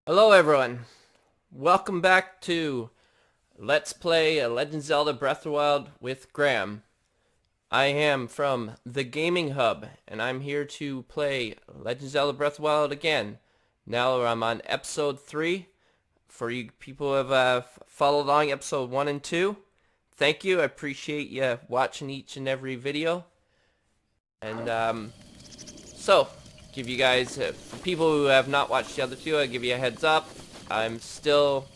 Hello everyone, welcome back to Let's Play a Legend of Zelda Breath of the Wild with Graham. I am from the Gaming Hub, and I'm here to play Legend of Zelda Breath of the Wild again. Now I'm on episode 3. For you people who have followed along episode 1 and 2, thank you. I appreciate you watching each and every video. And so, give you guys, for people who have not watched the other two, I'll give you a heads up. I'm still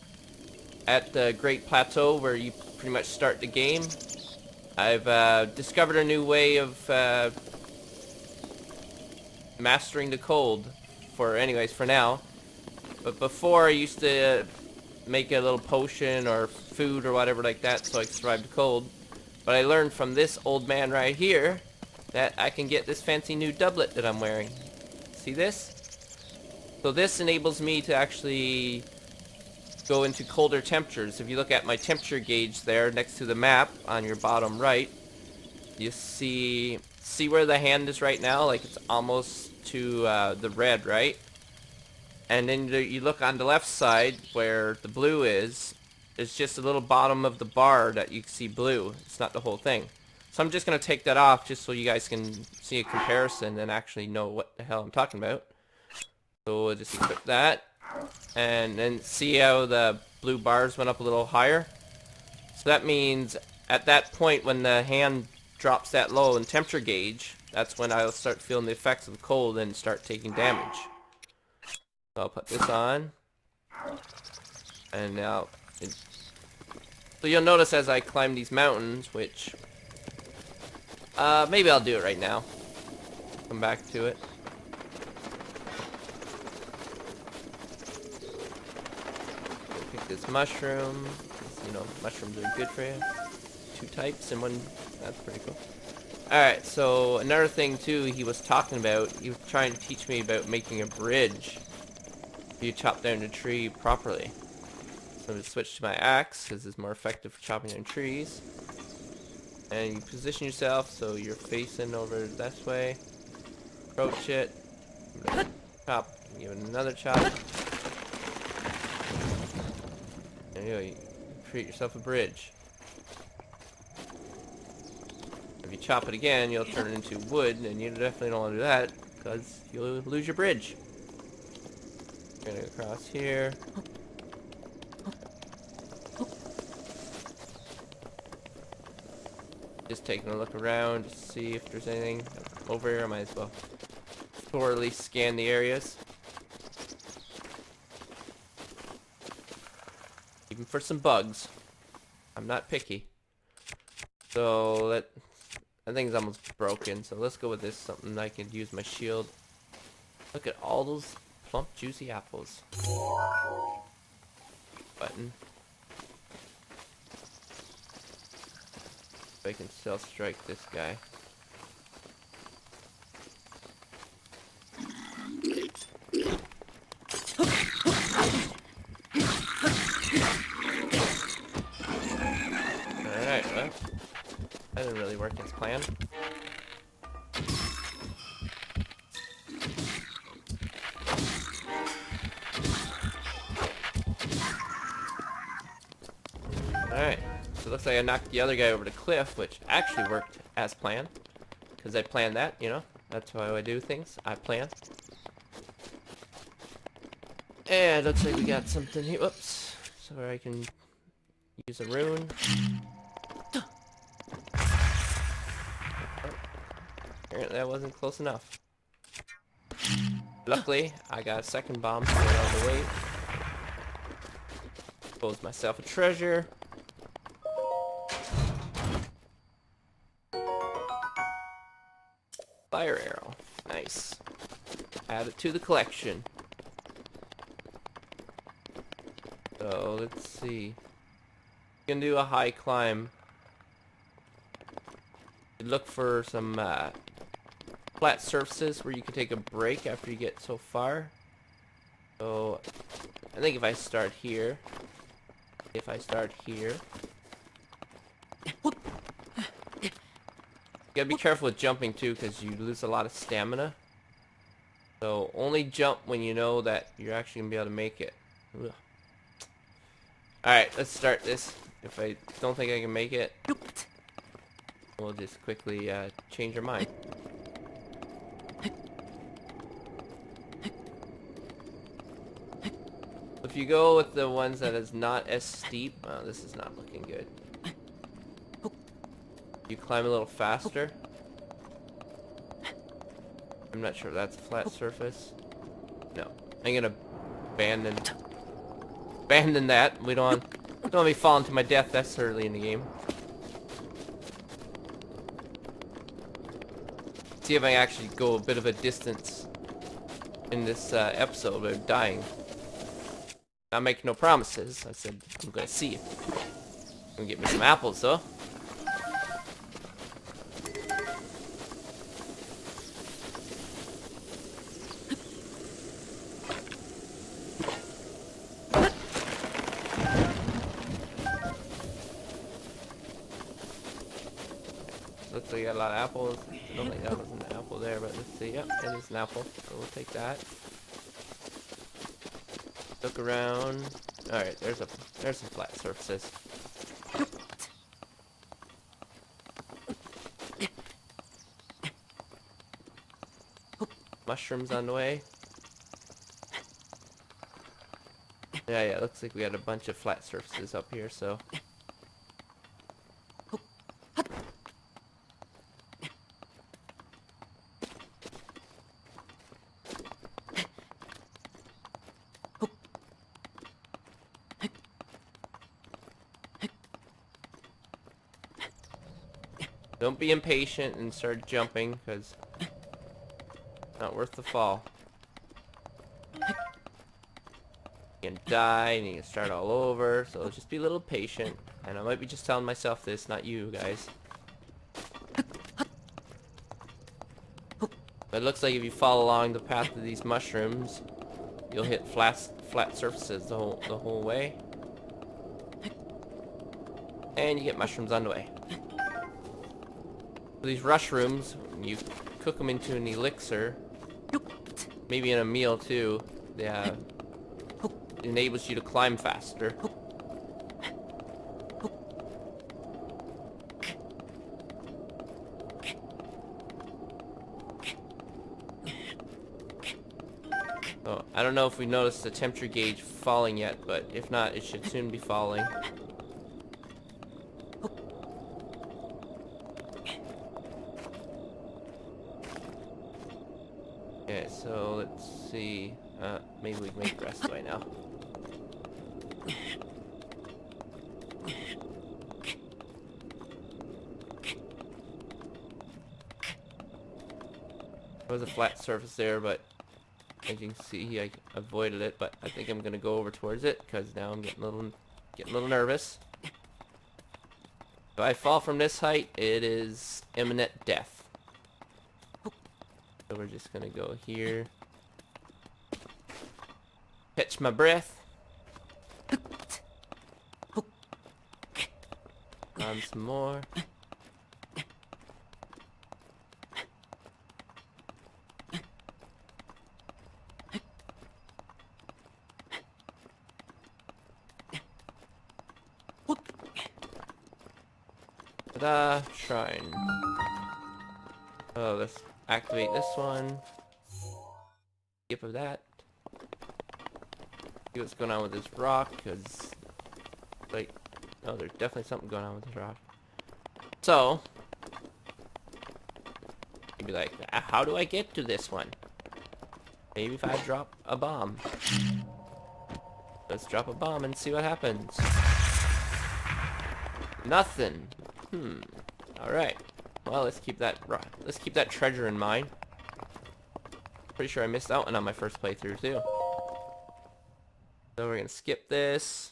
at the Great Plateau where you pretty much start the game. I've discovered a new way of mastering the cold for now. But before I used to make a little potion or food or whatever like that so I could survive the cold. But I learned from this old man right here that I can get this fancy new doublet that I'm wearing. See this? So this enables me to actually go into colder temperatures. If you look at my temperature gauge there next to the map on your bottom right, you see where the hand is right now? Like it's almost to the red, right? And then you look on the left side where the blue is, it's just a little bottom of the bar that you can see blue. It's not the whole thing. So I'm just going to take that off just so you guys can see a comparison and actually know what the hell I'm talking about. So we'll just equip that. And then see how the blue bars went up a little higher? So that means at that point when the hand drops that low in temperature gauge, that's when I'll start feeling the effects of the cold and start taking damage. So I'll put this on. And now... So you'll notice as I climb these mountains, which... maybe I'll do it right now. Come back to it. Pick this mushroom. You know, mushrooms are good for you. 2 types in one. That's pretty cool. Alright, so another thing too he was talking about, he was trying to teach me about making a bridge. You chop down the tree properly. So I'm going to switch to my axe, because it's more effective for chopping down trees. And you position yourself so you're facing over this way. Approach it. Chop. Give it another chop. There you go. You create yourself a bridge. If you chop it again, you'll turn it into wood, and you definitely don't want to do that, because you'll lose your bridge. Gonna go across here. Just taking a look around to see if there's anything over here. I might as well thoroughly scan the areas. Even for some bugs. I'm not picky. So that thing's almost broken, so let's go with this, something I can use my shield. Look at all those plump juicy apples. Button. If I can self-strike this guy. Alright, well, that didn't really work as planned. Alright, so it looks like I knocked the other guy over the cliff, which actually worked as planned. Because I planned that, you know? That's how I do things. I plan. And looks like we got something here. Whoops. So I can use a rune. Oh, apparently that wasn't close enough. Luckily, I got a second bomb to get out of the way. Expose myself a treasure. Fire arrow. Nice. Add it to the collection. So, let's see. You can do a high climb. Look for some flat surfaces where you can take a break after you get so far. So, I think if I start here. You gotta be careful with jumping too, because you lose a lot of stamina. So only jump when you know that you're actually gonna be able to make it. Ugh. Alright, let's start this. If I don't think I can make it, we'll just quickly change our mind. If you go with the ones that is not as steep, oh, this is not looking good. You climb a little faster. I'm not sure if that's a flat surface. No, I'm gonna abandon that. We don't want to be falling to my death this early in the game. See if I can actually go a bit of a distance in this episode without dying. Not making no promises. I said I'm gonna see if I'm gonna get me some apples though. Looks like I got a lot of apples. I don't think that was an apple there, but let's see. Yep, it is an apple. So we'll take that. Look around. Alright, there's some flat surfaces. Mushrooms on the way. Yeah, looks like we got a bunch of flat surfaces up here, so. Don't be impatient and start jumping, because it's not worth the fall. You can die and you can start all over, so just be a little patient. And I might be just telling myself this, not you guys. But it looks like if you follow along the path of these mushrooms, you'll hit flat surfaces the whole way. And you get mushrooms on the way. These rushrooms, you cook them into an elixir, maybe in a meal too. Yeah, it enables you to climb faster. So, I don't know if we noticed the temperature gauge falling yet, but if not, it should soon be falling. Okay, so let's see. Maybe we can make the rest away now. There was a flat surface there, but as you can see, I avoided it. But I think I'm gonna go over towards it because now I'm getting a little nervous. If I fall from this height, it is imminent death. So we're just gonna go here. Catch my breath. On some more. Ta-da! Shrine. Oh, let's activate this one. Skip of that. See what's going on with this rock, because, like, oh, there's definitely something going on with this rock. So, you'd be like, how do I get to this one? Maybe if I drop a bomb. Let's drop a bomb and see what happens. Nothing. Alright. Well, let's keep that treasure in mind. Pretty sure I missed out on my first playthrough too. So we're gonna skip this.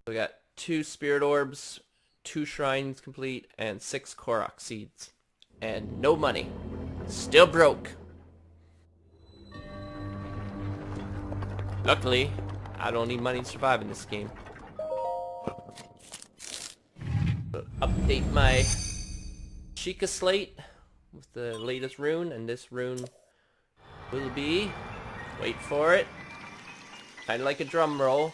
We got 2 spirit orbs, 2 shrines complete, and 6 Korok seeds. And no money. Still broke. Luckily, I don't need money to survive in this game. Update my Chica Slate with the latest rune, and this rune will be, wait for it, kind of like a drum roll.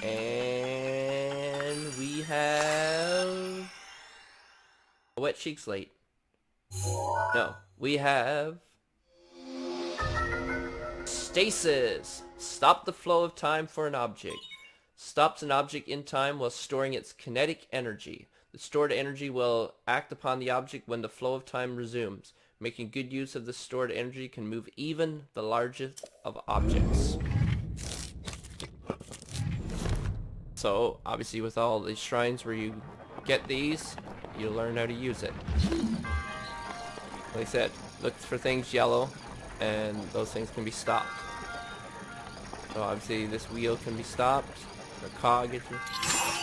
And we have a Wet Cheek Slate. No, we have Stasis. Stop the flow of time for an object. Stops an object in time while storing its kinetic energy. The stored energy will act upon the object when the flow of time resumes. Making good use of the stored energy can move even the largest of objects. So, obviously with all these shrines where you get these, you'll learn how to use it. Like I said, look for things yellow, and those things can be stopped. So obviously this wheel can be stopped, or cog if you do this.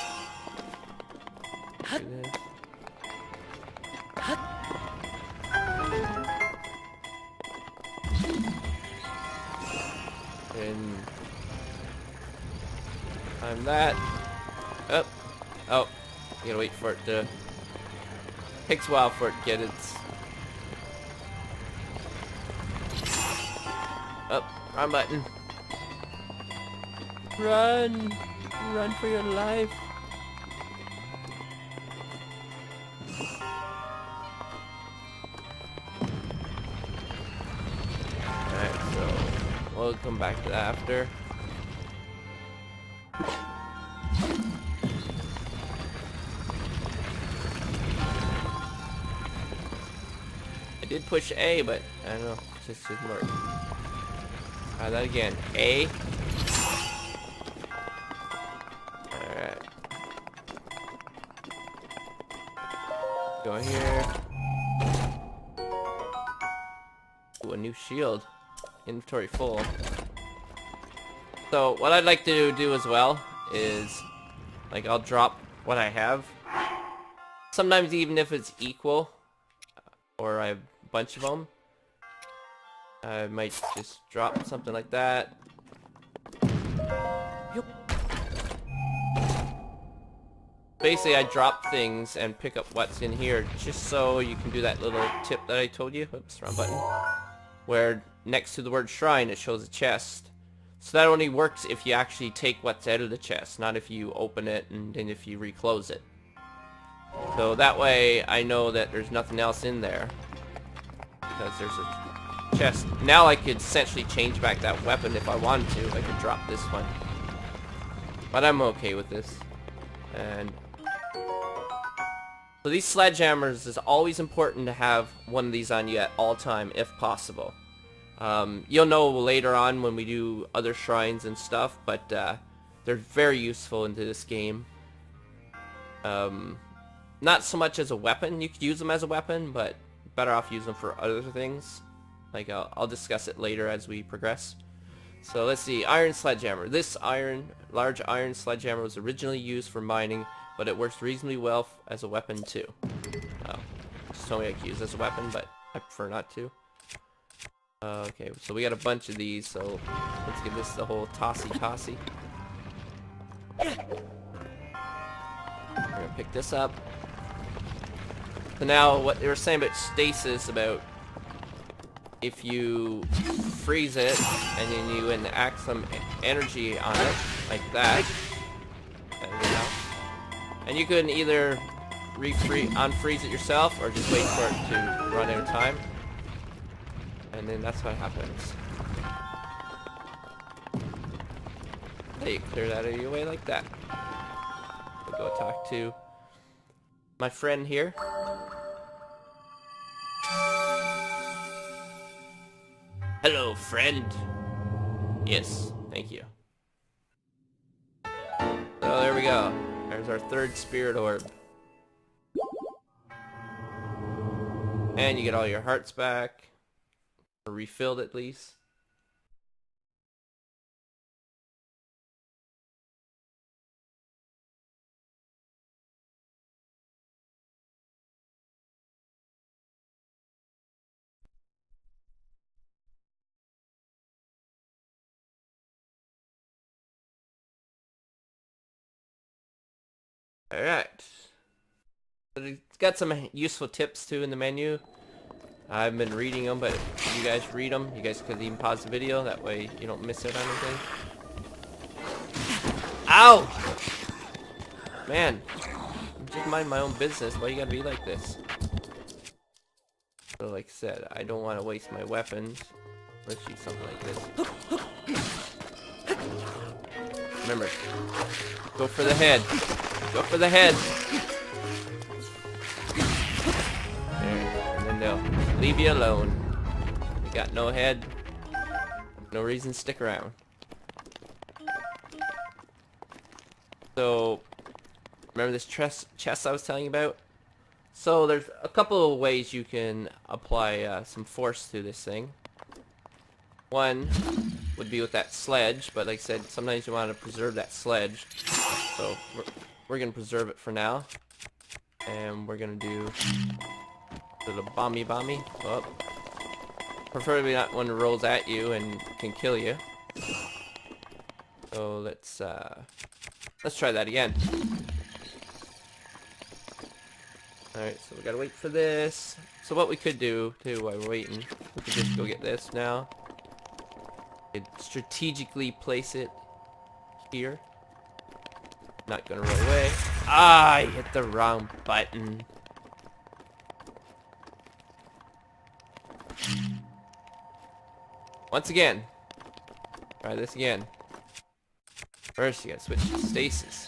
And time that. Oh, oh, you gotta wait for it to. Takes a while for it to get its. Oh, wrong button. Run! Run for your life! Alright, so we'll come back to that after. I did push A, but I don't know, it just didn't work. Try that again. A. Alright. Go here. Ooh, a new shield. Inventory full. So what I'd like to do as well is, like, I'll drop what I have. Sometimes even if it's equal, or I have a bunch of them, I might just drop something like that. Yep. Basically, I drop things and pick up what's in here, just so you can do that little tip that I told you. Oops, wrong button. Where next to the word shrine, it shows a chest. So that only works if you actually take what's out of the chest, not if you open it and then if you reclose it. So that way, I know that there's nothing else in there, because there's a chest. Now I could essentially change back that weapon if I wanted to. I could drop this one. But I'm okay with this. And so these sledgehammers, is always important to have one of these on you at all time if possible. You'll know later on when we do other shrines and stuff, but they're very useful into this game. Not so much as a weapon. You could use them as a weapon, but better off use them for other things. Like I'll discuss it later as we progress. So let's see, iron sledgehammer. This large iron sledgehammer was originally used for mining, but it works reasonably well as a weapon too. Just told me I could use as a weapon, but I prefer not to. Okay, so we got a bunch of these, so let's give this the whole tossy. We're gonna pick this up. So now, what they were saying about stasis, about if you freeze it and then you enact some energy on it, like that, and you can either unfreeze it yourself or just wait for it to run out of time, and then that's what happens. Hey, clear that out of your way like that. We'll go talk to my friend here. Hello, friend. Yes, thank you. So there we go. There's our third spirit orb. And you get all your hearts back. Or refilled at least. Alright. But it's got some useful tips too in the menu. I've been reading them, but if you guys read them, you guys could even pause the video. That way you don't miss out on anything. Ow! Man, I'm just mind my own business. Why you gotta be like this? So like I said, I don't want to waste my weapons. Let's use something like this. Remember, go for the head. Go for the head. There, and then they'll leave you alone. You got no head. No reason to stick around. So, remember this chest I was telling you about? So there's a couple of ways you can apply some force to this thing. One would be with that sledge, but like I said, sometimes you want to preserve that sledge. So we're going to preserve it for now. And we're going to do a little bomby. Oh. Preferably not one that rolls at you and can kill you. So let's try that again. Alright, so we gotta wait for this. So what we could do, too, while we're waiting, we could just go get this now. We could strategically place it here. Not gonna roll away. Ah, I hit the wrong button. Once again. Try this again. First, you gotta switch to stasis.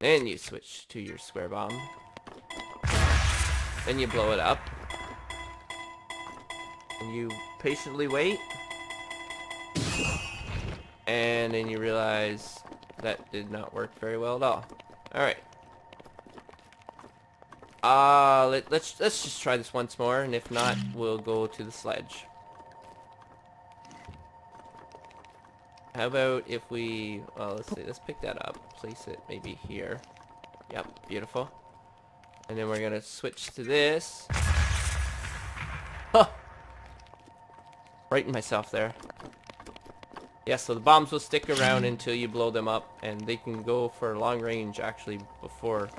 Then you switch to your square bomb. Then you blow it up. And you patiently wait. And then you realize that did not work very well at all. Alright. Let's just try this once more, and if not, we'll go to the sledge. How about if we, well, let's see, let's pick that up, place it maybe here. Yep, beautiful. And then we're gonna switch to this. Huh! Frightened myself there. Yeah, so the bombs will stick around until you blow them up, and they can go for long range actually before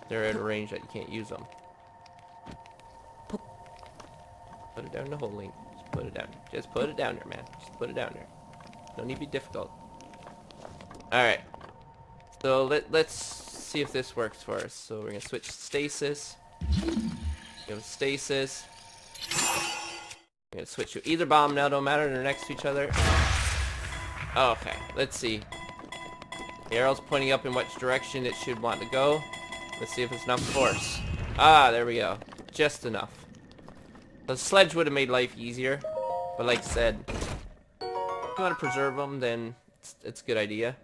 they're at a range that you can't use them. Put it down in the hole, Link. Just put it down. Just put it down there, man. Just put it down there. No need to be difficult. Alright. So let's see if this works for us. So we're gonna switch to stasis. Go to stasis. We're gonna switch to either bomb now, don't matter, they're next to each other. Okay, let's see. The arrow's pointing up in which direction it should want to go. Let's see if it's enough force. Ah, there we go. Just enough. The sledge would have made life easier, but like I said, if you want to preserve them, then it's a good idea.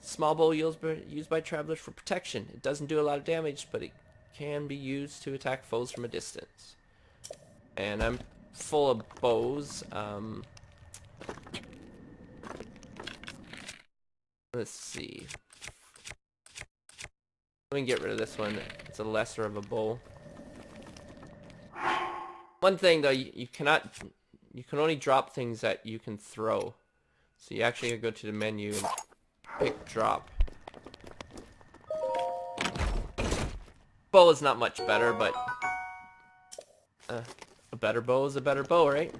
Small bow used by travelers for protection. It doesn't do a lot of damage, but it can be used to attack foes from a distance. And I'm full of bows. Let's see. Let me get rid of this one. It's a lesser of a bow. One thing though, you can only drop things that you can throw. So you actually gotta go to the menu and pick drop. Bow is not much better, but a better bow is a better bow, right?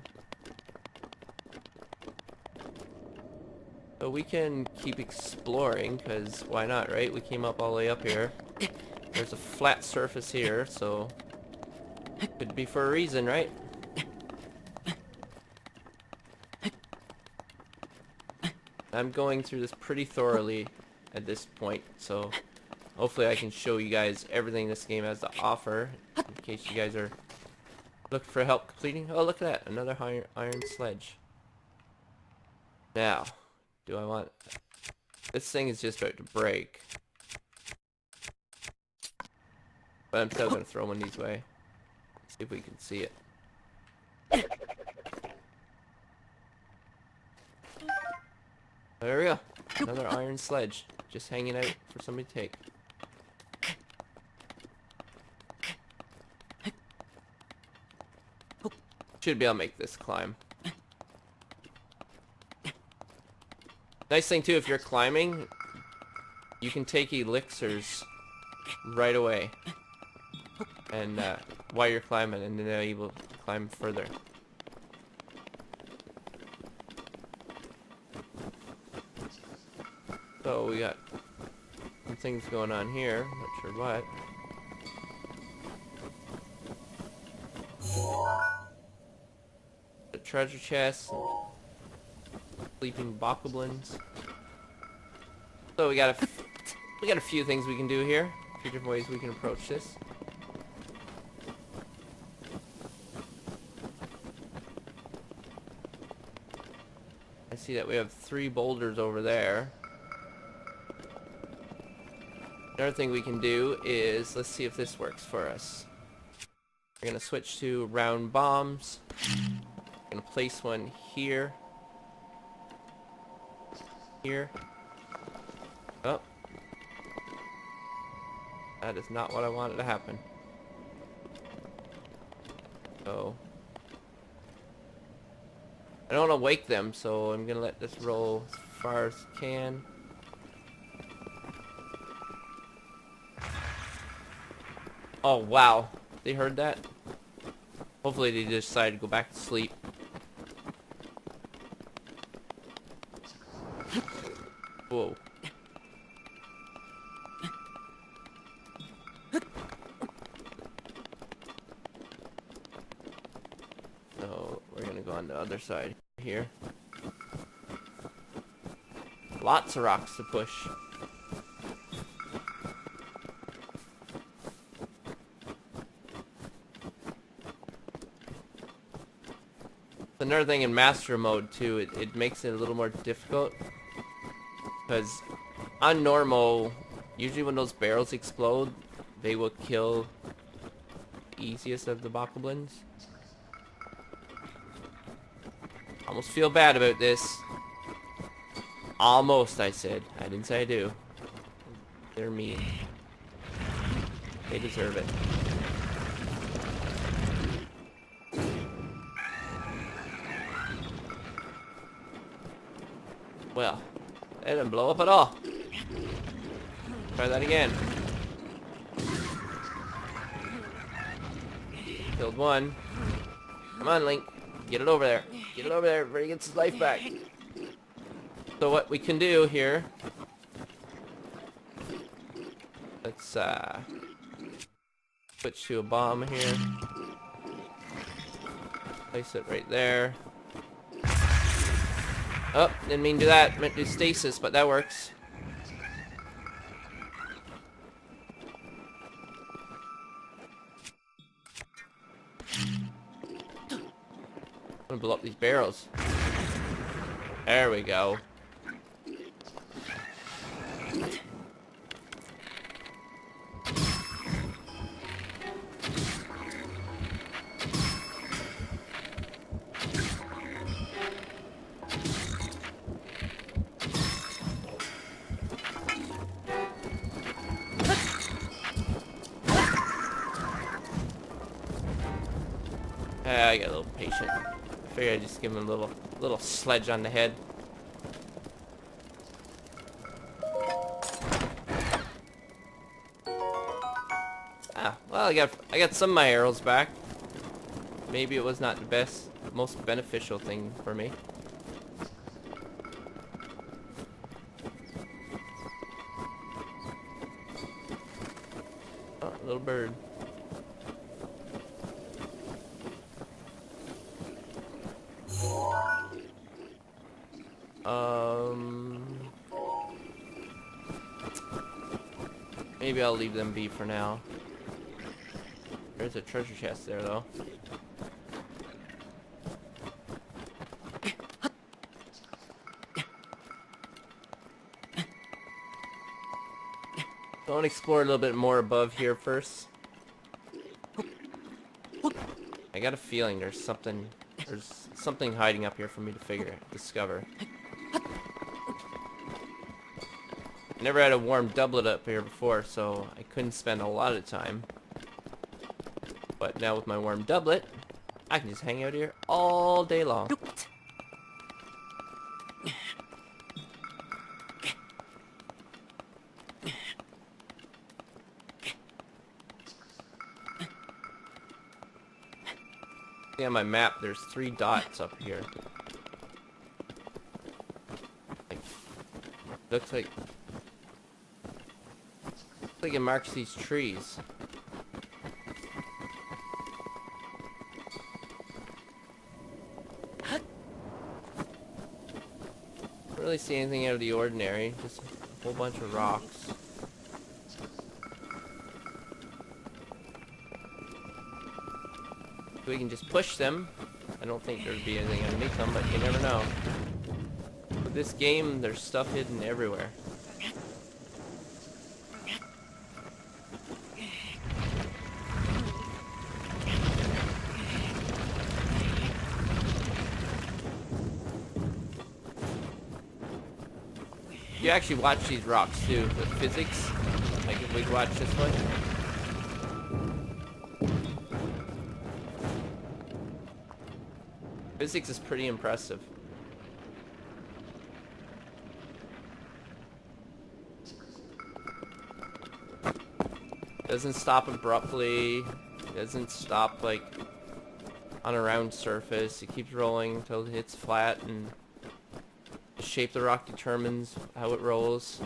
So we can keep exploring, because why not, right? We came up all the way up here. There's a flat surface here, so could be for a reason, right? I'm going through this pretty thoroughly at this point, so hopefully I can show you guys everything this game has to offer, in case you guys are looking for help completing. Oh, look at that, another iron sledge. Now, do I want... This thing is just about to break. But I'm still going to throw one these way. See if we can see it. There we go. Another iron sledge. Just hanging out for somebody to take. Should be able to make this climb. Nice thing too, if you're climbing, you can take elixirs right away. And while you're climbing, and then you will climb further. So we got some things going on here. Not sure what. The treasure chest. Sleeping bokoblins. So we got a few things we can do here. A few different ways we can approach this. I see that we have 3 boulders over there. Another thing we can do is, let's see if this works for us. We're gonna switch to round bombs. We're gonna place one here. Here. Oh. That is not what I wanted to happen. So I don't want to wake them, so I'm gonna let this roll as far as it can. Oh wow, they heard that? Hopefully they decided to go back to sleep. Whoa. So we're gonna go on the other side here. Lots of rocks to push. Another thing in master mode too, it makes it a little more difficult, because on normal, usually when those barrels explode, they will kill the easiest of the bokoblins. Almost feel bad about this. Almost, I said. I didn't say I do. They're mean. They deserve it. Well, that didn't blow up at all. Try that again. Killed one. Come on, Link. Get it over there. Get it over there before he gets his life back. So what we can do here... Let's switch to a bomb here. Place it right there. Oh, didn't mean to do that. Meant to do stasis, but that works. I'm gonna blow up these barrels. There we go. I got a little patient. I figured I'd just give him a little sledge on the head. Ah, well, I got some of my arrows back. Maybe it was not the most beneficial thing for me. Oh, little bird. Maybe I'll leave them be for now. There's a treasure chest there, though. I want to explore a little bit more above here first. I got a feeling there's something hiding up here for me to discover. I never had a warm doublet up here before, so I couldn't spend a lot of time. But now with my warm doublet, I can just hang out here all day long. See on my map, there's 3 dots up here. Looks like it marks these trees. Don't really see anything out of the ordinary, just a whole bunch of rocks. We can just push them. I don't think there'd be anything underneath them, but you never know. With this game, there's stuff hidden everywhere. You actually watch these rocks too, with physics. Like if we'd watch this one. Physics is pretty impressive. Doesn't stop abruptly. Doesn't stop like on a round surface. It keeps rolling until it hits flat, and the shape of the rock determines how it rolls.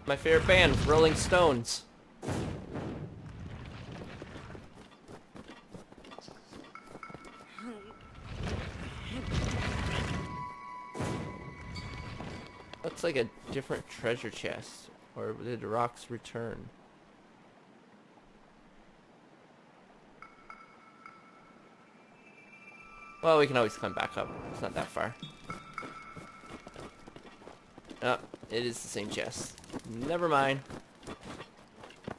My favorite band, Rolling Stones. Looks like a different treasure chest. Or did the rocks return? Well, we can always climb back up. It's not that far. Oh, it is the same chest. Never mind.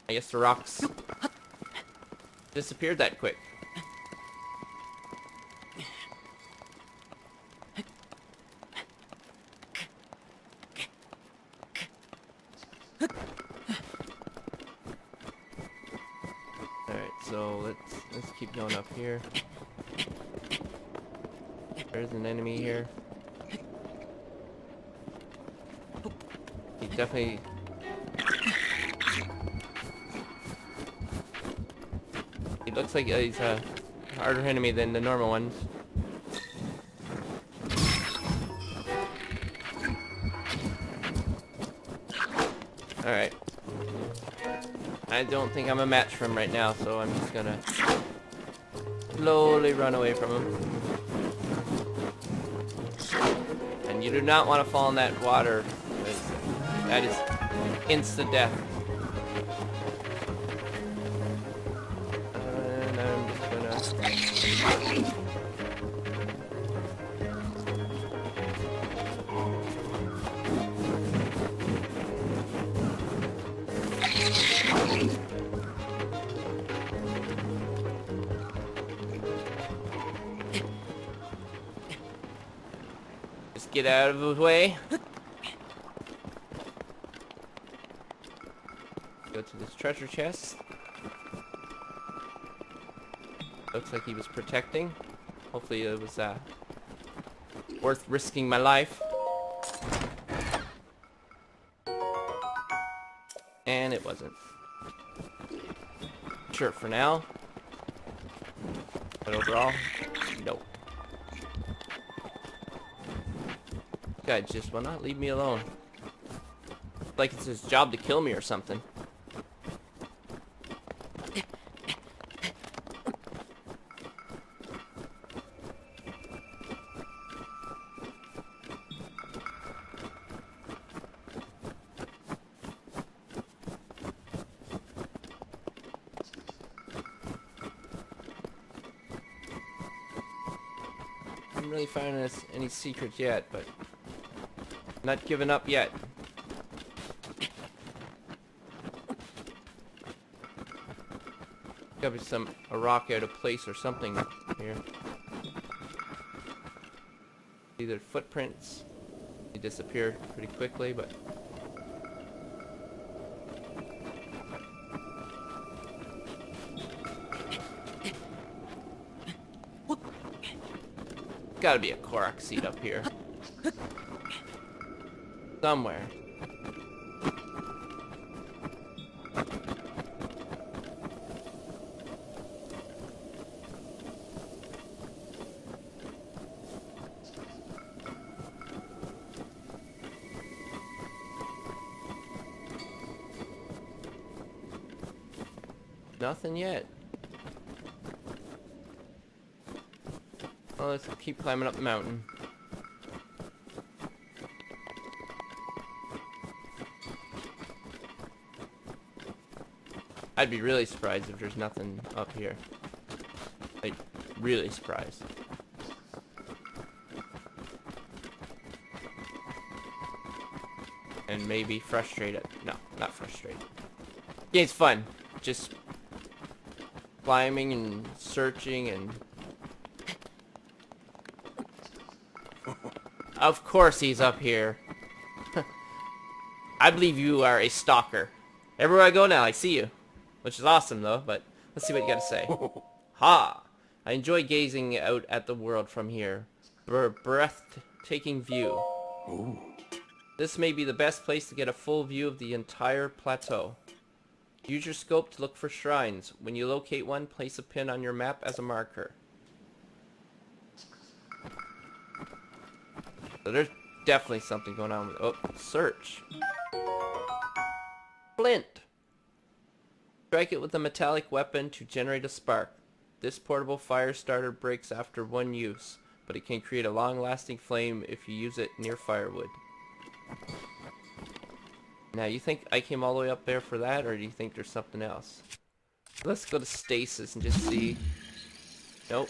I guess the rocks disappeared that quick. Alright, so let's keep going up here. There's an enemy here. He definitely... He looks like he's a harder enemy than the normal ones. Alright. I don't think I'm a match for him right now, so I'm just gonna slowly run away from him. And you do not want to fall in that water, because that is instant death. And I'm just gonna... Just get out of his way. Go to this treasure chest. Looks like he was protecting. Hopefully it was worth risking my life. And it wasn't. Sure, for now. But overall, no. Guy just will not leave me alone. Like it's his job to kill me or something. I haven't really found any secrets yet, but not giving up yet. Gotta be a rock out of place or something here. Either footprints. They disappeared pretty quickly, but gotta be a Korok seed up here. Somewhere. Nothing yet. Well, let's keep climbing up the mountain. I'd be really surprised if there's nothing up here. Like, really surprised. And maybe frustrated. No, not frustrated. Game's fun. Just climbing and searching and... Of course he's up here. I believe you are a stalker. Everywhere I go now, I see you. Which is awesome, though, but let's see what you gotta say. Ha! I enjoy gazing out at the world from here. Breathtaking view. Ooh. This may be the best place to get a full view of the entire plateau. Use your scope to look for shrines. When you locate one, place a pin on your map as a marker. So there's definitely something going on with... Oh, search. Flint. Strike it with a metallic weapon to generate a spark. This portable fire starter breaks after one use, but it can create a long-lasting flame if you use it near firewood. Now, you think I came all the way up there for that, or do you think there's something else? Let's go to stasis and just see. Nope.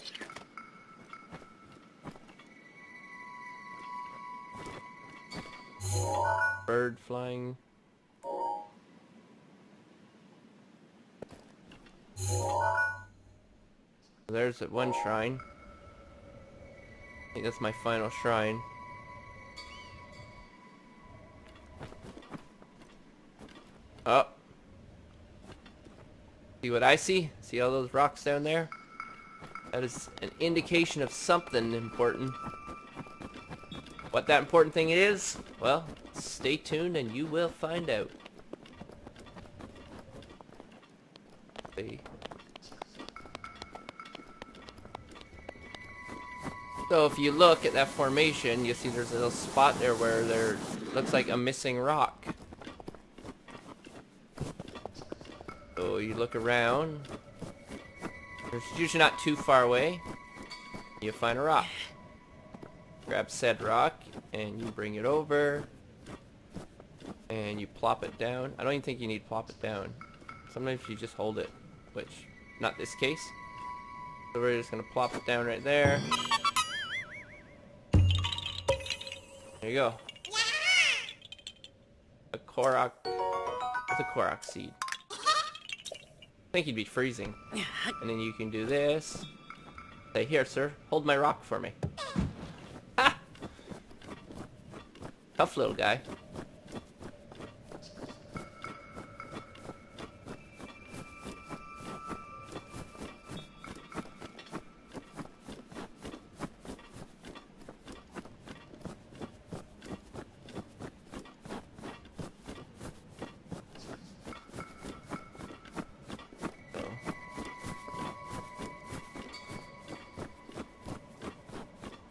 Bird flying. There's that one shrine. I think that's my final shrine. Oh. See what I see? See all those rocks down there? That is an indication of something important. What that important thing is? Well, stay tuned and you will find out. See. So if you look at that formation, you see there's a little spot there where there looks like a missing rock. So you look around. There's usually not too far away. You find a rock. Grab said rock and you bring it over. And you plop it down. I don't even think you need to plop it down. Sometimes you just hold it, which not this case. So we're just gonna plop it down right there. There you go. A Korok. What's a Korok seed? I think you'd be freezing. And then you can do this. Say, here, sir, hold my rock for me. Ha! Tough little guy.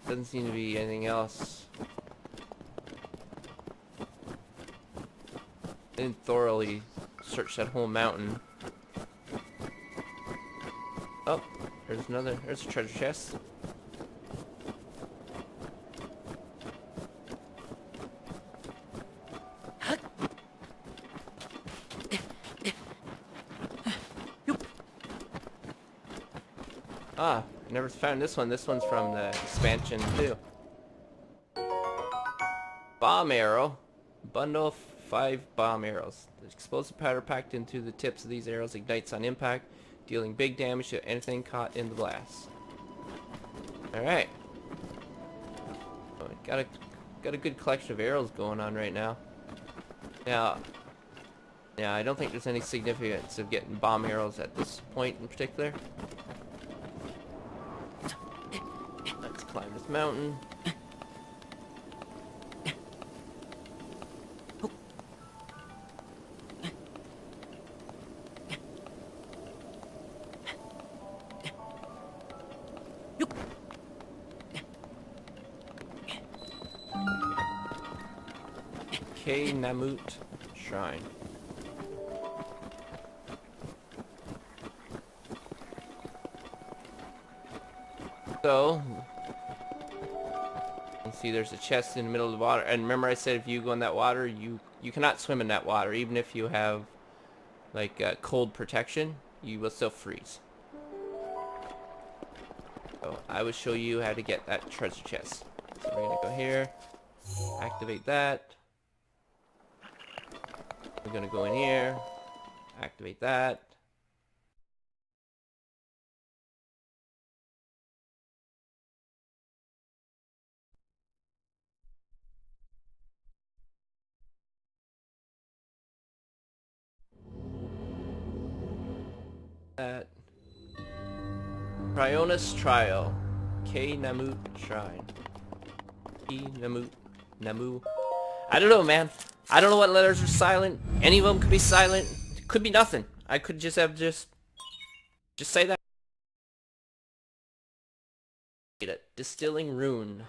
Doesn't seem to be anything else. Didn't thoroughly search that whole mountain. Oh, there's a treasure chest. Ah, I never found this one. This one's from the expansion too. Bomb arrow. Bundle of 5 bomb arrows. The explosive powder packed into the tips of these arrows ignites on impact, dealing big damage to anything caught in the blast. Alright. Oh, got a good collection of arrows going on right now. Now, yeah, I don't think there's any significance of getting bomb arrows at this point in particular. Let's climb this mountain. Namut Shrine. So, you see there's a chest in the middle of the water. And remember I said if you go in that water, you cannot swim in that water. Even if you have, like, cold protection, you will still freeze. So, I will show you how to get that treasure chest. So we're going to go here, activate that. We're going to go in here, activate that. That. Cryonis Trial. K Namut Shrine. K Namut. Namu. I don't know, man. I don't know what letters are silent. Any of them could be silent. It could be nothing. I could just have just say that. Distilling rune.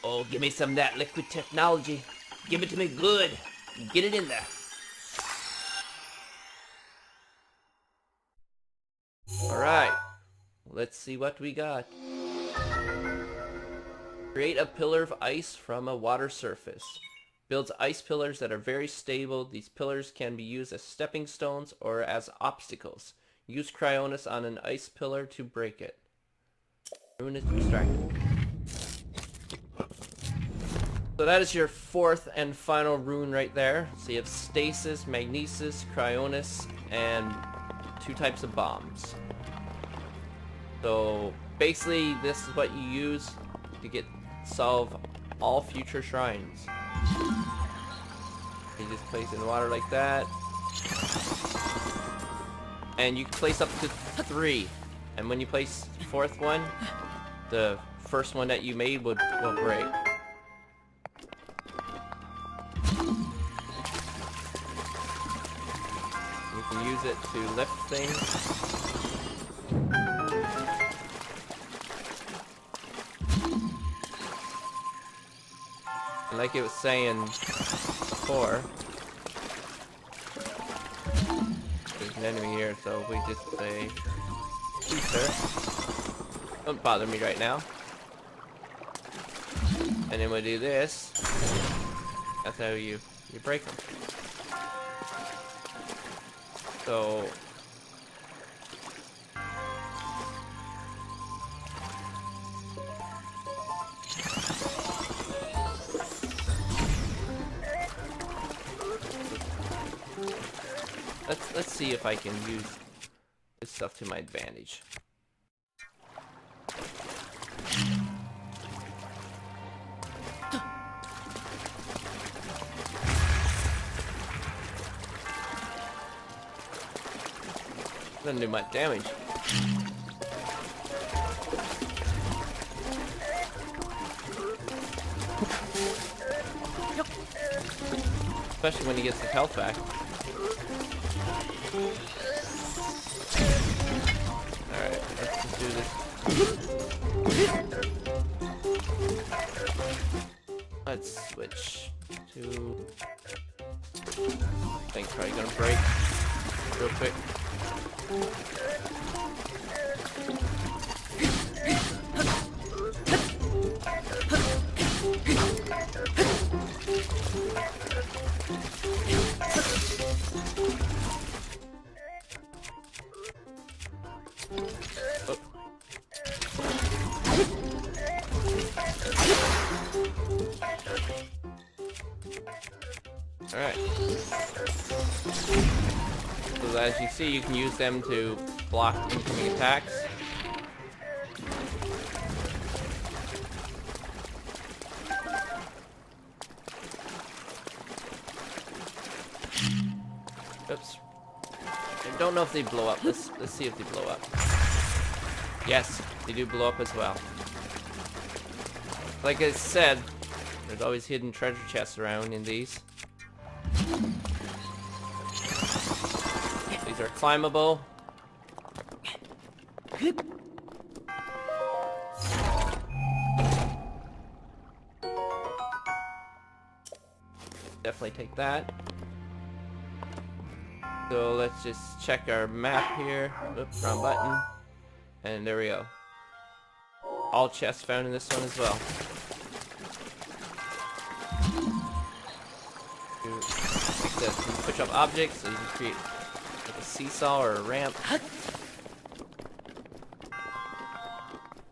Oh, give me some of that liquid technology. Give it to me good. Get it in there. Alright. Let's see what we got. Create a pillar of ice from a water surface. Builds ice pillars that are very stable. These pillars can be used as stepping stones or as obstacles. Use Cryonis on an ice pillar to break it. Rune is extracted. So that is your fourth and final rune right there. So you have Stasis, Magnesis, Cryonis, and 2 types of bombs. So basically this is what you use to solve all future shrines. You just place it in water like that. And you can place up to 3. And when you place the 4th one, the first one that you made will break. You can use it to lift things. And like it was saying before, there's an enemy here, so we just say, please sir, don't bother me right now. And then we'll do this. That's how you break them. So let's see if I can use this stuff to my advantage. Doesn't do much damage. Especially when he gets his health back. Alright, let's just do this. Let's switch to... I think probably gonna break real quick. Alright. So as you see, you can use them to block incoming attacks. Oops. I don't know if they blow up. Let's see if they blow up. Yes, they do blow up as well. Like I said, there's always hidden treasure chests around in these. These are climbable. Definitely take that. So let's just check our map here. Oops, wrong button. And there we go. All chests found in this one as well. Like this, you can push up objects so you can create like a seesaw or a ramp.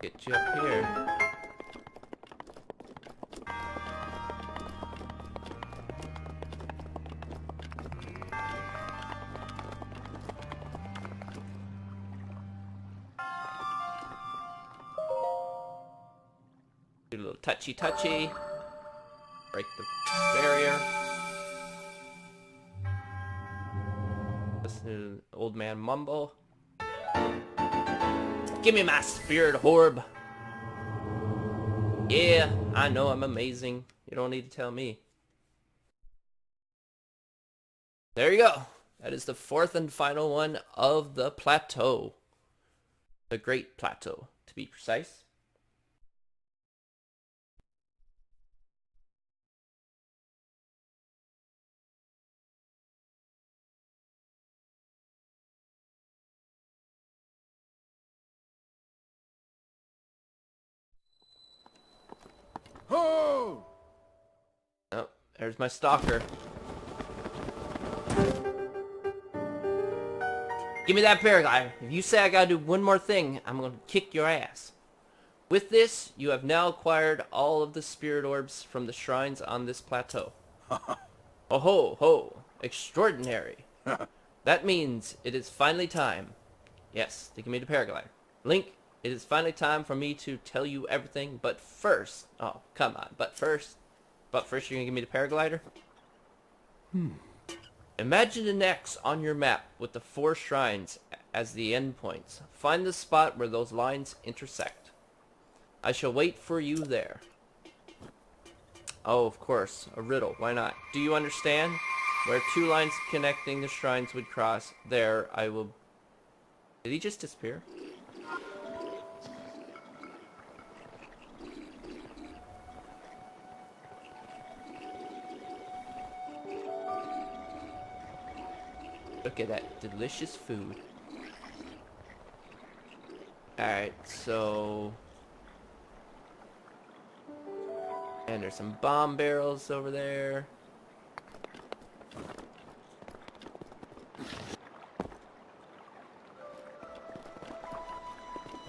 Get you up here. Do a little touchy. Break the barrier. Listen to the old man mumble. Give me my spirit orb. Yeah, I know I'm amazing. You don't need to tell me. There you go. That is the fourth and final one of the plateau. The Great Plateau, to be precise. Ho! Oh, there's my stalker. Give me that paraglider. If you say I gotta do one more thing, I'm gonna kick your ass. With this, you have now acquired all of the spirit orbs from the shrines on this plateau. Oh ho ho! Extraordinary. That means it is finally time. Yes, to give me the paraglider. Link, it is finally time for me to tell you everything, but first... Oh, come on. But first you're gonna give me the paraglider? Imagine an X on your map with the 4 shrines as the endpoints. Find the spot where those lines intersect. I shall wait for you there. Oh, of course. A riddle. Why not? Do you understand? Where 2 lines connecting the shrines would cross, there I will... Did he just disappear? Look at that delicious food. Alright, so... And there's some bomb barrels over there.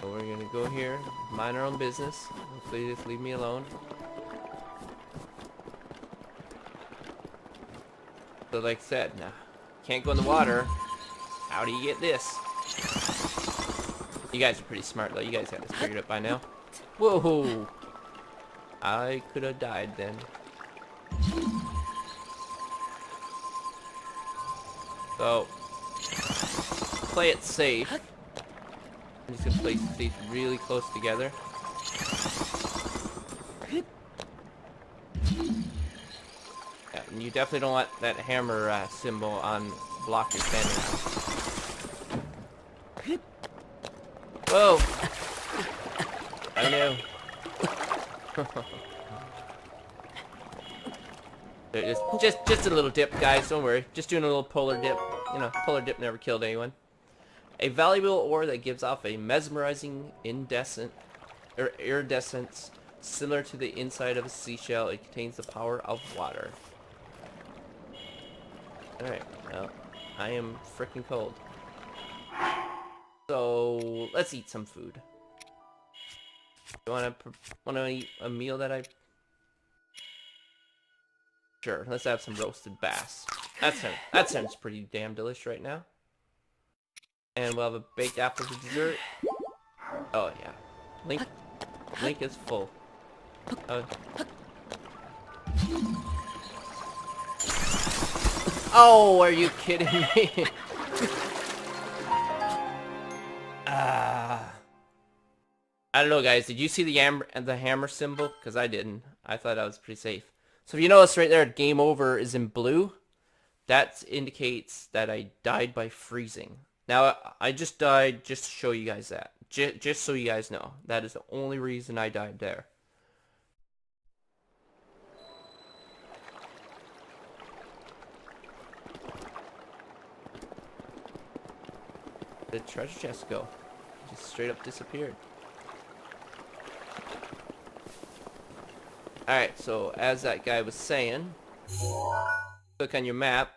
So we're gonna go here, mind our own business. Hopefully just leave me alone. So like I said, now can't go in the water. How do you get this? You guys are pretty smart though. You guys got this figured out by now. Whoa! I could have died then. So play it safe. I'm just gonna place these really close together. Yeah, and you definitely don't want that hammer symbol on block you're standing on. Whoa! I know. just a little dip, guys. Don't worry. Just doing a little polar dip. You know, polar dip never killed anyone. A valuable ore that gives off a mesmerizing iridescence similar to the inside of a seashell. It contains the power of water. Alright, well, I am freaking cold. So, let's eat some food. You wanna eat a meal that I... Sure, let's have some roasted bass. That sounds pretty damn delicious right now. And we'll have a baked apple for dessert. Oh yeah. Link is full. Oh, are you kidding me? I don't know, guys. Did you see the hammer symbol? Because I didn't. I thought I was pretty safe. So if you notice right there, game over is in blue. That indicates that I died by freezing. Now, I just died just to show you guys that. Just so you guys know. That is the only reason I died there. the treasure chest go? Just straight up disappeared. Alright, so as that guy was saying, look on your map.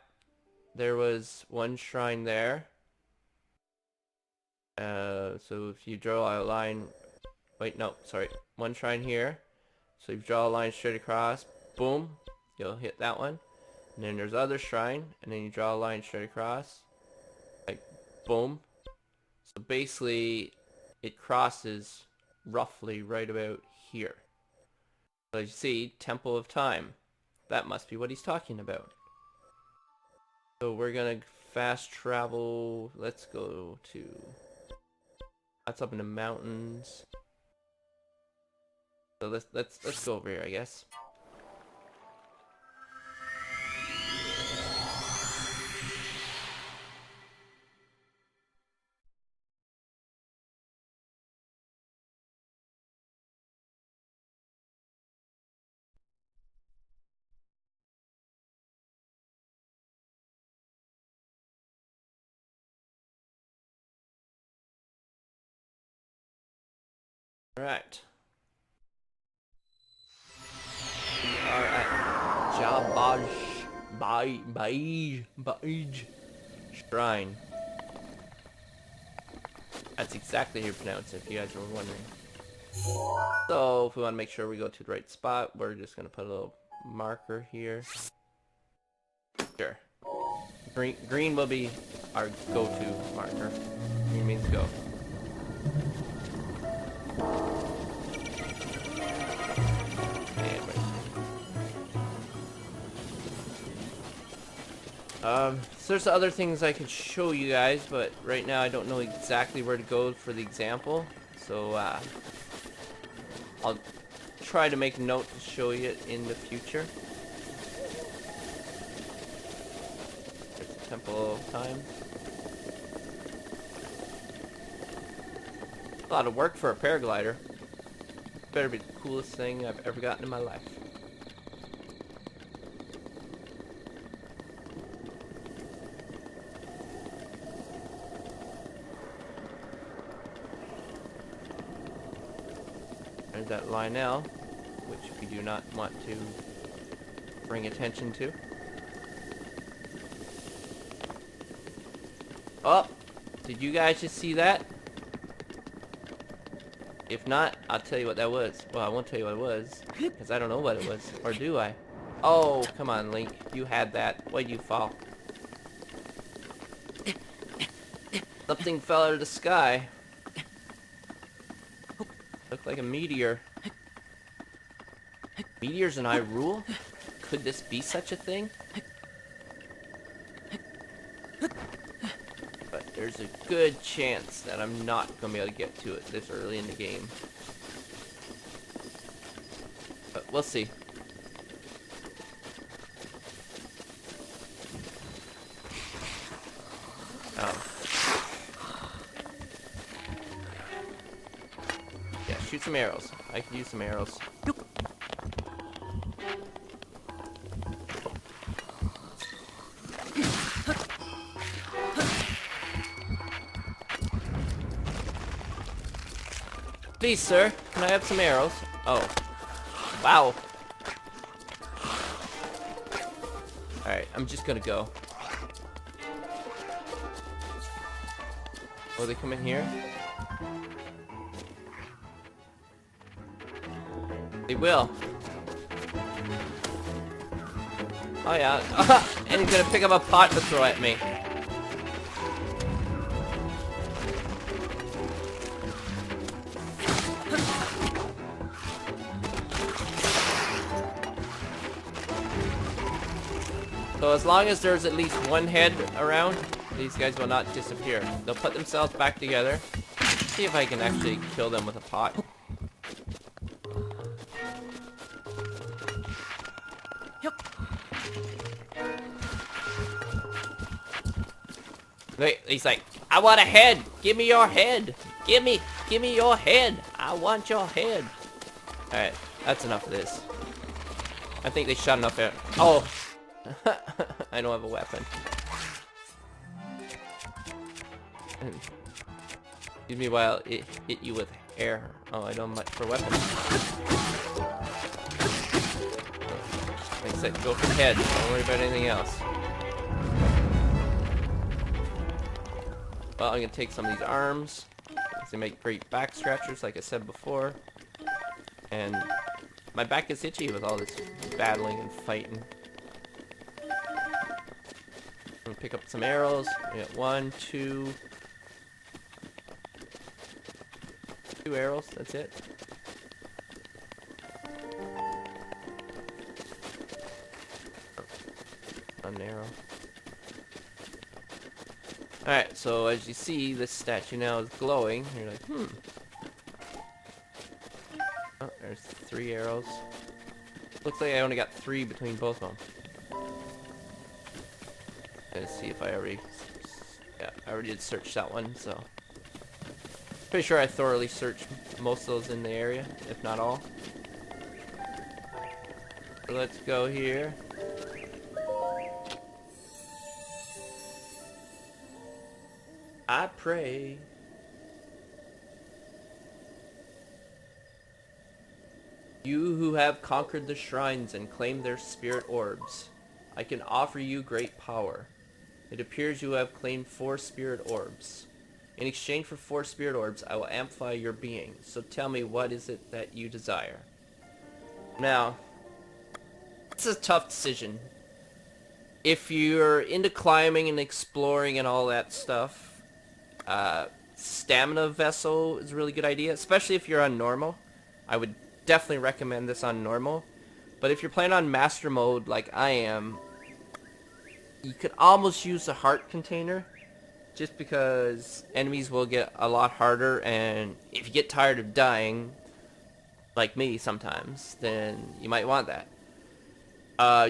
There was one shrine there. So if you draw a line... Wait, no, sorry. One shrine here. So you draw a line straight across. Boom. You'll hit that one. And then there's other shrine. And then you draw a line straight across. Like, boom. So basically, it crosses roughly right about here. So you see, Temple of Time. That must be what he's talking about. So we're gonna fast travel. Let's go to... That's up in the mountains. So let's go over here, I guess. Alright. We are at Baj Shrine. That's exactly how you pronounce it, if you guys were wondering. So, if we want to make sure we go to the right spot, we're just going to put a little marker here. Sure. Green will be our go-to marker. Green means go. So there's other things I could show you guys, but right now I don't know exactly where to go for the example. So I'll try to make a note to show you it in the future. There's the Temple of Time. A lot of work for a paraglider. Better be the coolest thing I've ever gotten in my life. There's that Lionel, which we do not want to bring attention to. Oh! Did you guys just see that? If not, I'll tell you what that was. Well, I won't tell you what it was, because I don't know what it was. Or do I? Oh, come on, Link. You had that. Why'd you fall? Something fell out of the sky. Looked like a meteor. Meteors in Hyrule? Could this be such a thing? But there's a good chance that I'm not going to be able to get to it this early in the game. But we'll see. Yeah, shoot some arrows. I could use some arrows. Please, sir, can I have some arrows? Oh. Wow. Alright, I'm just gonna go. Oh, they come in here? They will. Oh yeah. And he's gonna pick up a pot to throw at me. So as long as there's at least one head around, these guys will not disappear. They'll put themselves back together. See if I can actually kill them with a pot. Wait, he's like, I want a head! Give me your head! Give me your head! I want your head! Alright, that's enough of this. I think they shot enough air. Oh! I don't have a weapon. Excuse me while it hit you with air. Oh, I don't have much for weapons. Like I said, go for head. Don't worry about anything else. Well, I'm gonna take some of these arms. They make great back scratchers, like I said before. And my back is itchy with all this battling and fighting. I'm gonna pick up some arrows. We got 1, 2... 2 arrows, that's it. One arrow. Alright, so as you see, this statue now is glowing. You're like, Oh, there's 3 arrows. Looks like I only got 3 between both of them. Let's see if I already... Yeah, I already did search that one, so... Pretty sure I thoroughly searched most of those in the area, if not all. So let's go here. I pray. You who have conquered the shrines and claimed their spirit orbs, I can offer you great power. It appears you have claimed 4 spirit orbs. In exchange for 4 spirit orbs, I will amplify your being. So tell me, what is it that you desire? Now, it's a tough decision. If you're into climbing and exploring and all that stuff, stamina vessel is a really good idea, especially if you're on normal. I would definitely recommend this on normal. But if you're playing on master mode like I am, you could almost use a heart container. Just because enemies will get a lot harder, and if you get tired of dying, like me sometimes, then you might want that.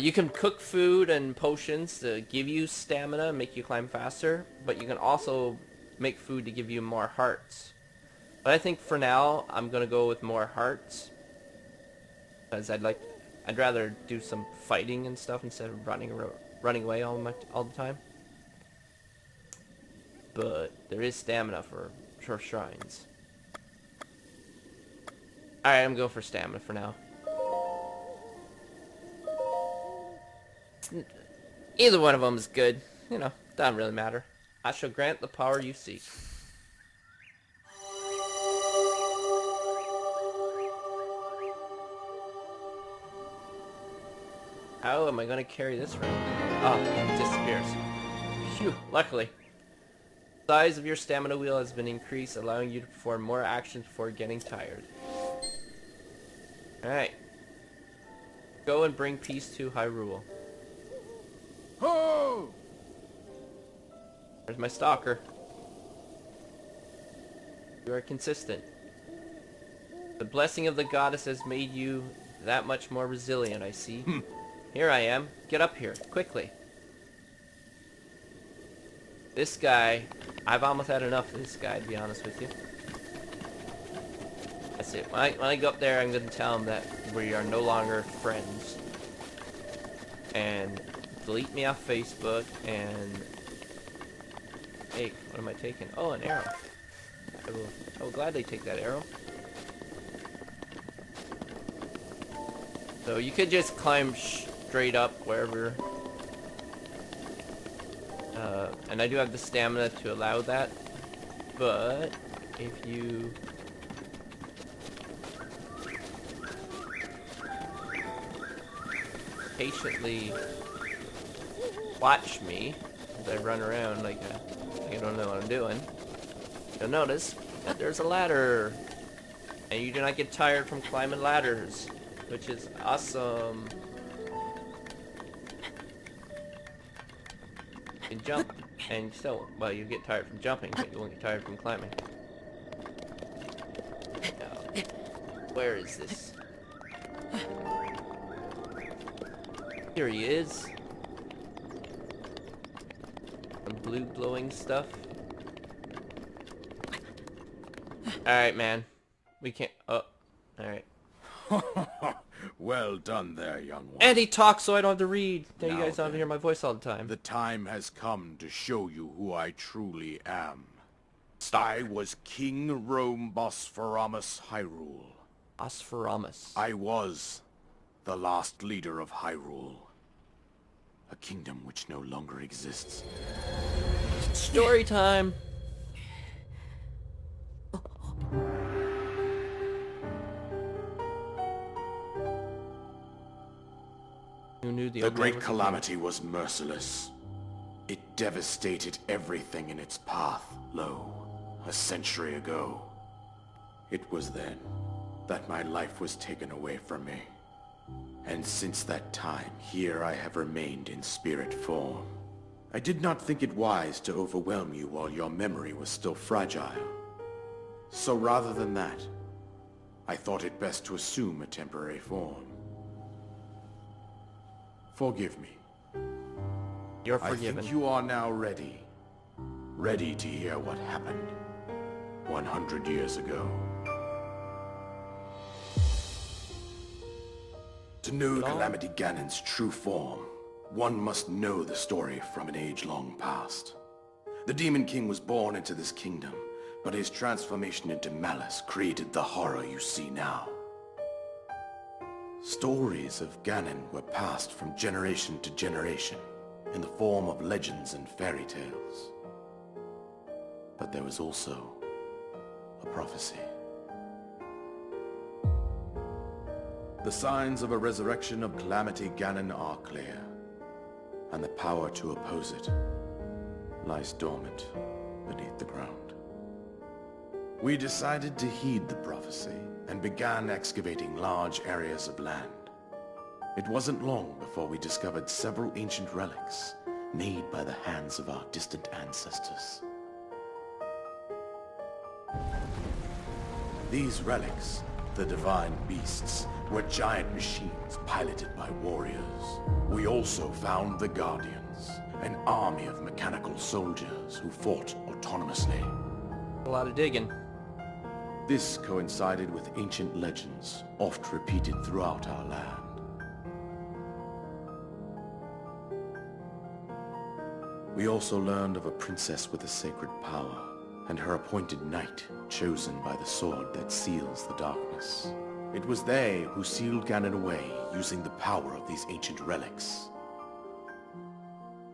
You can cook food and potions to give you stamina, make you climb faster, but you can also make food to give you more hearts. But I think for now, I'm gonna go with more hearts, because I'd rather do some fighting and stuff instead of running away all the time. But there is stamina for shrines. Alright, I'm going for stamina for now. Either one of them is good. You know, doesn't really matter. I shall grant the power you seek. How am I going to carry this around? Oh, it disappears. Phew, luckily. The size of your stamina wheel has been increased, allowing you to perform more actions before getting tired. Alright. Go and bring peace to Hyrule. Ho! There's my stalker. You are consistent. The blessing of the goddess has made you that much more resilient, I see. Here I am. Get up here, quickly. This guy, I've almost had enough of this guy, to be honest with you. That's it. When I go up there, I'm going to tell him that we are no longer friends. And delete me off Facebook, and... Hey, what am I taking? Oh, an arrow. I will gladly take that arrow. So you could just climb straight up wherever... and I do have the stamina to allow that, but if you patiently watch me as I run around like I don't know what I'm doing, you'll notice that there's a ladder, and you do not get tired from climbing ladders, which is awesome. You can jump, and still, well, you get tired from jumping, but you won't get tired from climbing. Now, where is this? Here he is. Some blue glowing stuff. Alright, man. We can't... Oh, alright. Well done there, young one. And he talks so I don't have to read. Now you Now guys don't have to then, hear my voice all the time. The time has come to show you who I truly am. I was King Rome Bosphoramos Hyrule. Osphoromus. I was the last leader of Hyrule. A kingdom which no longer exists. Story time. Who knew the The old man Great was Calamity was merciless. It devastated everything in its path, lo, a century ago. It was then that my life was taken away from me. And since that time, here I have remained in spirit form. I did not think it wise to overwhelm you while your memory was still fragile. So rather than that, I thought it best to assume a temporary form. Forgive me. You're I forgiven. think you are now ready. Ready to hear what happened 100 years ago. To know Calamity Ganon's true form, one must know the story from an age-long past. The Demon King was born into this kingdom, but his transformation into malice created the horror you see now. Stories of Ganon were passed from generation to generation in the form of legends and fairy tales. But there was also a prophecy. The signs of a resurrection of Calamity Ganon are clear, and the power to oppose it lies dormant beneath the ground. We decided to heed the prophecy and began excavating large areas of land. It wasn't long before we discovered several ancient relics made by the hands of our distant ancestors. These relics, the divine beasts, were giant machines piloted by warriors. We also found the Guardians, an army of mechanical soldiers who fought autonomously. A lot of digging. This coincided with ancient legends, oft repeated throughout our land. We also learned of a princess with a sacred power, and her appointed knight, chosen by the sword that seals the darkness. It was they who sealed Ganon away using the power of these ancient relics.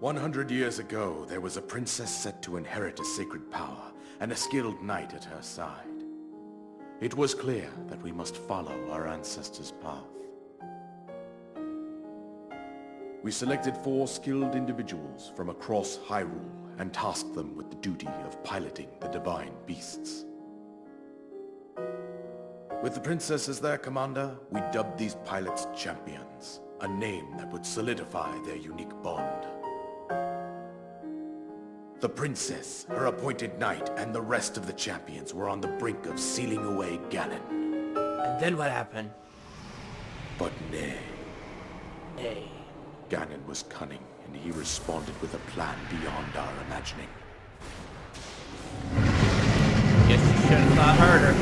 100 years ago, there was a princess set to inherit a sacred power, and a skilled knight at her side. It was clear that we must follow our ancestors' path. We selected 4 skilled individuals from across Hyrule and tasked them with the duty of piloting the divine beasts. With the princess as their commander, we dubbed these pilots champions, a name that would solidify their unique bond. The princess, her appointed knight, and the rest of the champions were on the brink of sealing away Ganon. And then what happened? But nay. Hey. Ganon was cunning, and he responded with a plan beyond our imagining. Guess you should have thought harder.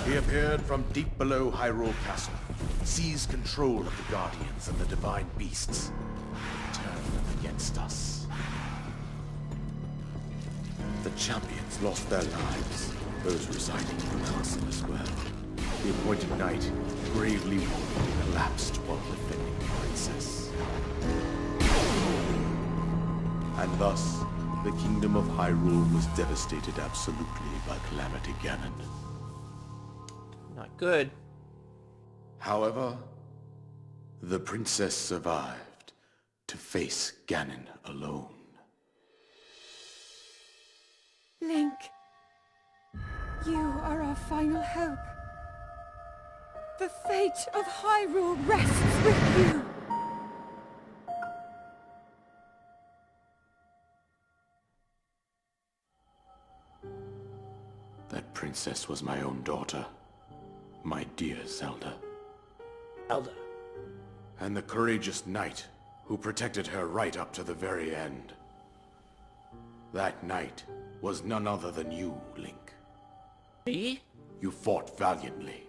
He appeared from deep below Hyrule Castle, seized control of the Guardians and the divine beasts, and turned them against us. The champions lost their lives, those residing in the castle as well. The appointed knight, bravely wounded, collapsed while defending the princess. And thus, the kingdom of Hyrule was devastated absolutely by Calamity Ganon. Not good. However, the princess survived to face Ganon alone. Link, you are our final hope. The fate of Hyrule rests with you. That princess was my own daughter, my dear Zelda. Zelda. And the courageous knight who protected her right up to the very end. That knight was none other than you, Link. Me? You fought valiantly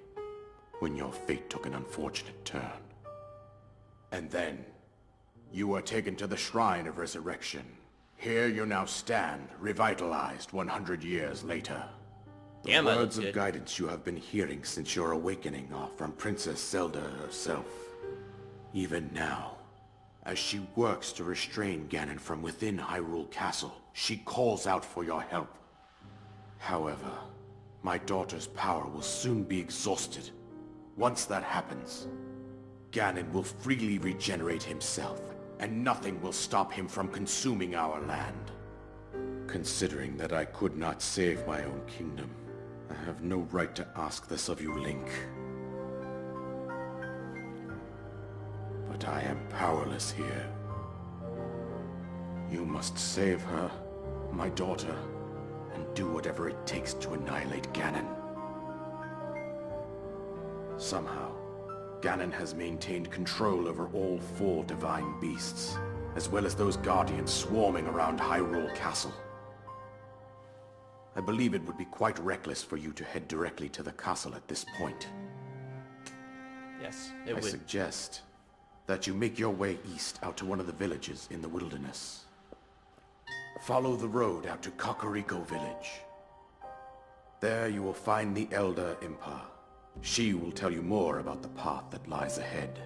when your fate took an unfortunate turn. And then, you were taken to the Shrine of Resurrection. Here you now stand, revitalized 100 years later. The Damn, I look words of good. guidance you have been hearing since your awakening are from Princess Zelda herself. Even now, as she works to restrain Ganon from within Hyrule Castle, she calls out for your help. However, my daughter's power will soon be exhausted. Once that happens, Ganon will freely regenerate himself, and nothing will stop him from consuming our land. Considering that I could not save my own kingdom, I have no right to ask this of you, Link. But I am powerless here. You must save her, my daughter, and do whatever it takes to annihilate Ganon. Somehow, Ganon has maintained control over all 4 divine beasts, as well as those guardians swarming around Hyrule Castle. I believe it would be quite reckless for you to head directly to the castle at this point. Yes, it I would. suggest that you make your way east out to one of the villages in the wilderness. Follow the road out to Kakariko Village. There you will find the Elder Impa. She will tell you more about the path that lies ahead.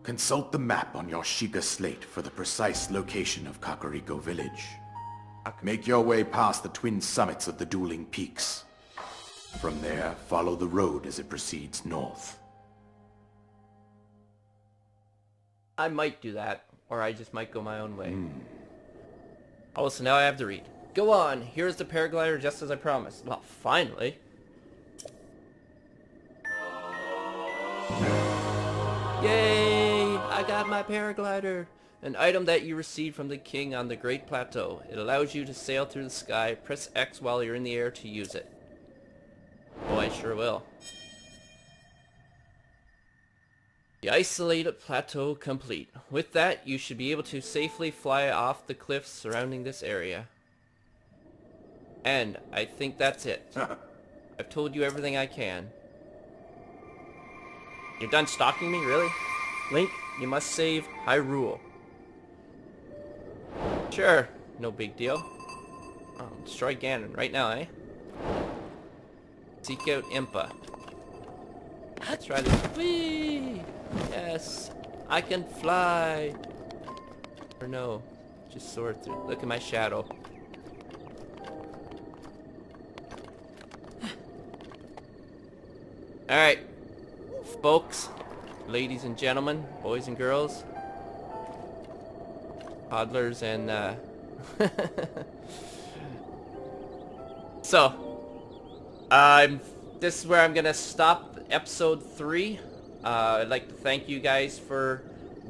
Consult the map on your Sheikah slate for the precise location of Kakariko Village. Make your way past the twin summits of the dueling peaks. From there, follow the road as it proceeds north. I might do that, or I just might go my own way. Oh, so now I have to read. Go on, here's the paraglider just as I promised. Well, finally. Yay! I got my paraglider! An item that you received from the king on the Great Plateau. It allows you to sail through the sky. Press X while you're in the air to use it. Oh, I sure will. The isolated plateau complete. With that, you should be able to safely fly off the cliffs surrounding this area. And I think that's it. I've told you everything I can. You're done stalking me, really? Link, you must save Hyrule. Sure, no big deal. Destroy Ganon right now, eh? Seek out Impa. Let's try this. Whee! Yes, I can fly. Or no, just soar through. Look at my shadow. Alright, folks, ladies and gentlemen, boys and girls, toddlers and so this is where I'm gonna stop episode 3. I'd like to thank you guys for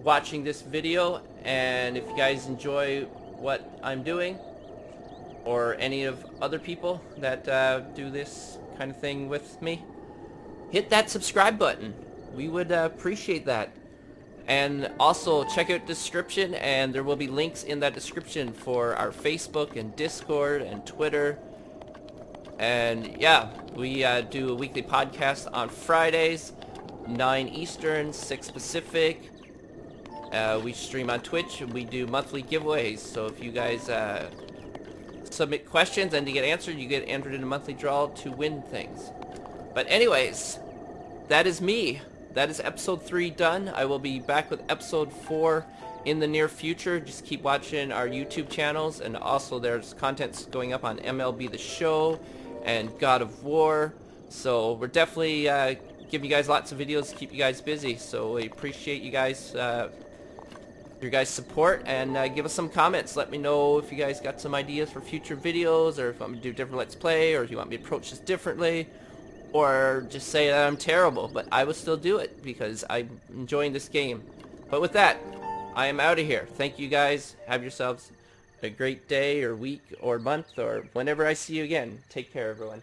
watching this video, and if you guys enjoy what I'm doing, or any of other people that do this kind of thing with me, hit that subscribe button. We would appreciate that. And also check out the description, and there will be links in that description for our Facebook and Discord and Twitter. And yeah, we do a weekly podcast on Fridays, 9 Eastern, 6 Pacific. We stream on Twitch, and we do monthly giveaways. So if you guys submit questions and to get answered, you get entered in a monthly draw to win things. But anyways, that is me. That is episode 3 done. I will be back with episode 4 in the near future. Just keep watching our YouTube channels, and also there's contents going up on MLB The Show and God of War. So we're definitely giving you guys lots of videos to keep you guys busy. So we appreciate you guys, your guys' support, and give us some comments. Let me know if you guys got some ideas for future videos, or if I'm going to do different Let's Play, or if you want me to approach this differently. Or just say that I'm terrible, but I will still do it because I'm enjoying this game. But with that, I am out of here. Thank you guys. Have yourselves a great day or week or month or whenever I see you again. Take care, everyone.